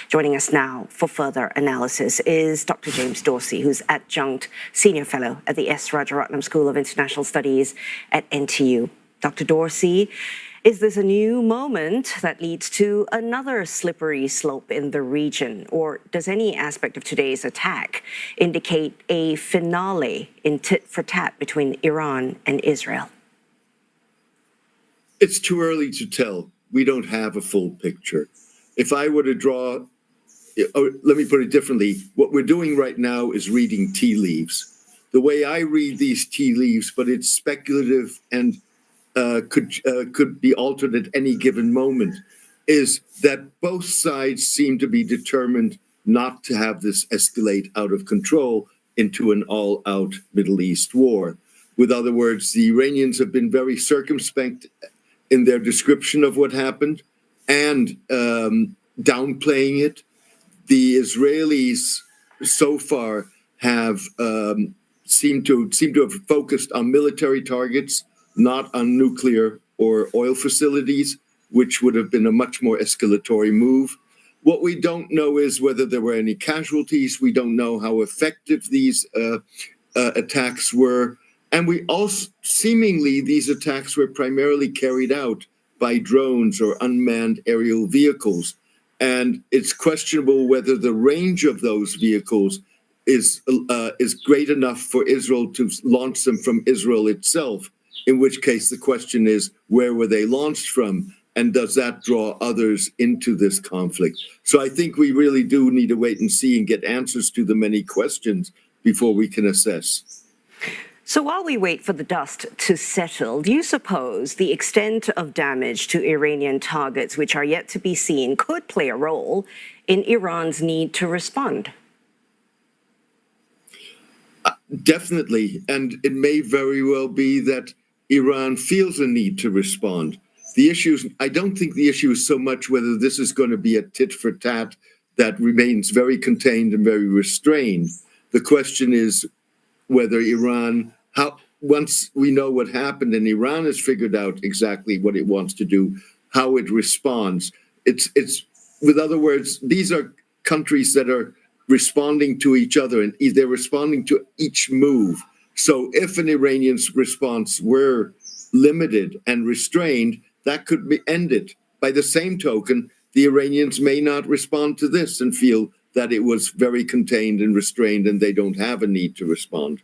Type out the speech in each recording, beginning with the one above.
Joining us now for further analysis is Dr. James Dorsey, who's Adjunct Senior Fellow at the S. Rajaratnam School of International Studies at NTU. Dr. Dorsey, is this a new moment that leads to another slippery slope in the region? Or does any aspect of today's attack indicate a finale in tit for tat between Iran and Israel? It's too early to tell. We don't have a full picture. If I were to draw, let me put it differently. What we're doing right now is reading tea leaves. The way I read these tea leaves, but it's speculative and could be altered at any given moment, is that both sides seem to be determined not to have this escalate out of control into an all-out Middle East war. With other words, the Iranians have been very circumspect in their description of what happened and downplaying it. The Israelis so far have seem to have focused on military targets, not on nuclear or oil facilities, which would have been a much more escalatory move. What we don't know is whether there were any casualties. We don't know how effective these attacks were. And we also, seemingly, these attacks were primarily carried out by drones or unmanned aerial vehicles. And it's questionable whether the range of those vehicles is great enough for Israel to launch them from Israel itself, in which case the question is, where were they launched from? And does that draw others into this conflict? So I think we really do need to wait and see and get answers to the many questions before we can assess. So while we wait for the dust to settle, do you suppose the extent of damage to Iranian targets, which are yet to be seen, could play a role in Iran's need to respond? Definitely. And it may very well be that Iran feels a need to respond. The issue is, I don't think the issue is so much whether this is going to be a tit for tat that remains very contained and very restrained. The question is whether Iran, once we know what happened and Iran has figured out exactly what it wants to do, how it responds. It's with other words, these are countries that are responding to each other and they're responding to each move. So if an Iranian response were limited and restrained, that could be ended. By the same token, the Iranians may not respond to this and feel that it was very contained and restrained and they don't have a need to respond.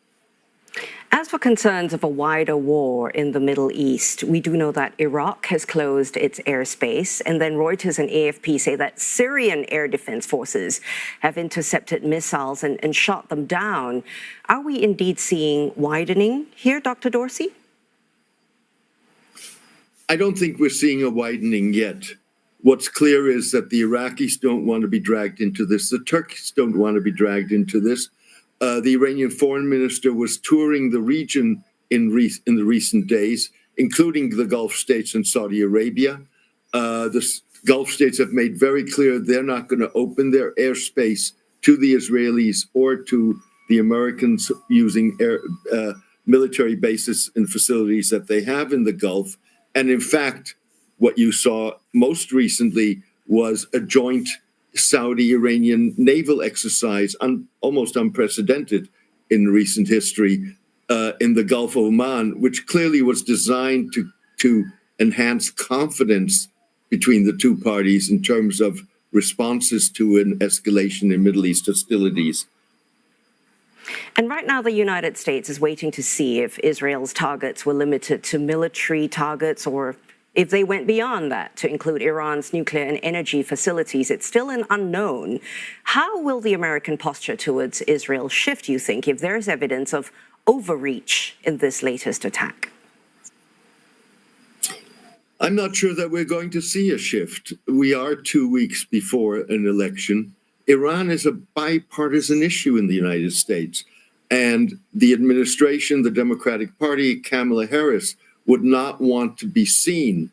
As for concerns of a wider war in the Middle East, we do know that Iraq has closed its airspace, and then Reuters and AFP say that Syrian air defense forces have intercepted missiles and shot them down. Are we indeed seeing widening here, Dr. Dorsey? I don't think we're seeing a widening yet. What's clear is that the Iraqis don't want to be dragged into this. The Turks don't want to be dragged into this. The Iranian foreign minister was touring the region in the recent days, including the Gulf states and Saudi Arabia. The Gulf states have made very clear they're not going to open their airspace to the Israelis or to the Americans using military bases and facilities that they have in the Gulf. And in fact, what you saw most recently was a joint Saudi-Iranian naval exercise, almost unprecedented in recent history, in the Gulf of Oman, which clearly was designed to enhance confidence between the two parties in terms of responses to an escalation in Middle East hostilities. And right now, the United States is waiting to see if Israel's targets were limited to military targets or if they went beyond that to include Iran's nuclear and energy facilities. It's still an unknown. How will the American posture towards Israel shift, you think, if there's evidence of overreach in this latest attack? I'm not sure that we're going to see a shift. We are 2 weeks before an election. Iran is a bipartisan issue in the United States. And the administration, the Democratic Party, Kamala Harris, would not want to be seen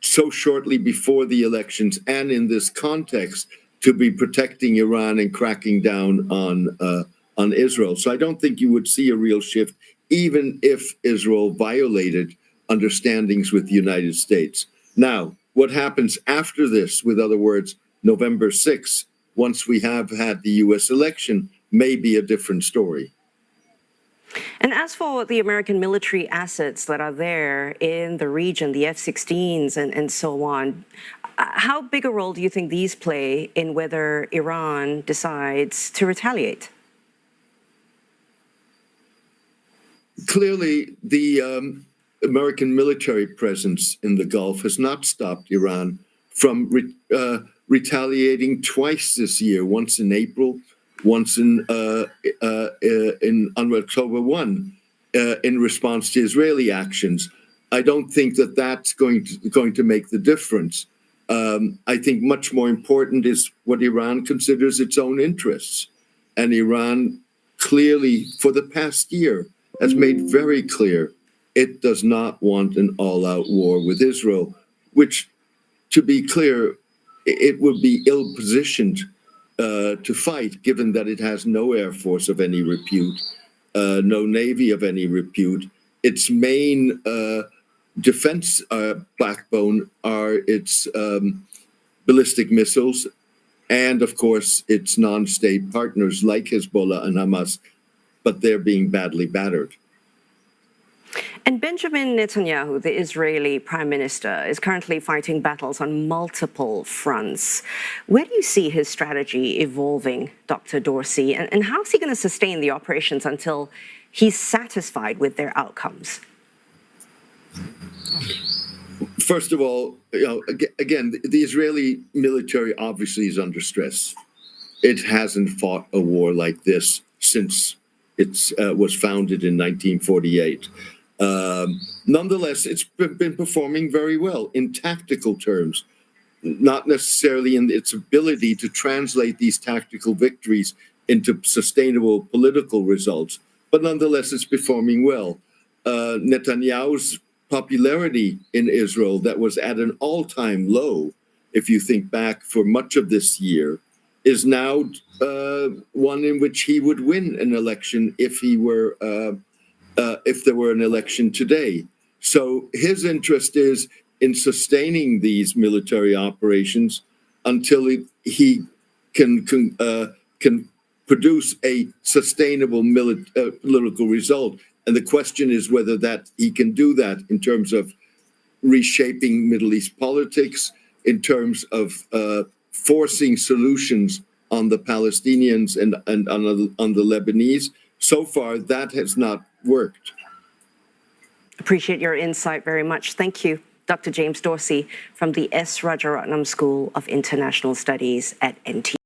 so shortly before the elections and in this context to be protecting Iran and cracking down on Israel. So I don't think you would see a real shift, even if Israel violated understandings with the United States. Now, what happens after this, with other words, November 6th, once we have had the US election, may be a different story. And as for the American military assets that are there in the region, the F-16s and so on, how big a role do you think these play in whether Iran decides to retaliate? Clearly, the American military presence in the Gulf has not stopped Iran from retaliating twice this year, once in April, once on October 1, in response to Israeli actions. I don't think that that's going to make the difference. I think much more important is what Iran considers its own interests. And Iran clearly, for the past year, has made very clear it does not want an all-out war with Israel, which, to be clear, it would be ill-positioned to fight, given that it has no air force of any repute, no navy of any repute. Its main defense backbone are its ballistic missiles and, of course, its non-state partners like Hezbollah and Hamas, but they're being badly battered. And Benjamin Netanyahu, the Israeli prime minister, is currently fighting battles on multiple fronts. Where do you see his strategy evolving, Dr. Dorsey? And how is he going to sustain the operations until he's satisfied with their outcomes? First of all, again, the Israeli military obviously is under stress. It hasn't fought a war like this since it was founded in 1948. Nonetheless, it's been performing very well in tactical terms, not necessarily in its ability to translate these tactical victories into sustainable political results, but nonetheless, it's performing well. Netanyahu's popularity in Israel, that was at an all-time low, if you think back for much of this year, is now one in which he would win an election if there were an election today. So his interest is in sustaining these military operations until he can produce a sustainable political result. And the question is whether that he can do that in terms of reshaping Middle East politics, in terms of forcing solutions on the Palestinians and on the Lebanese. So far, that has not worked. Appreciate your insight very much. Thank you, Dr. James Dorsey from the S. Rajaratnam School of International Studies at NTU.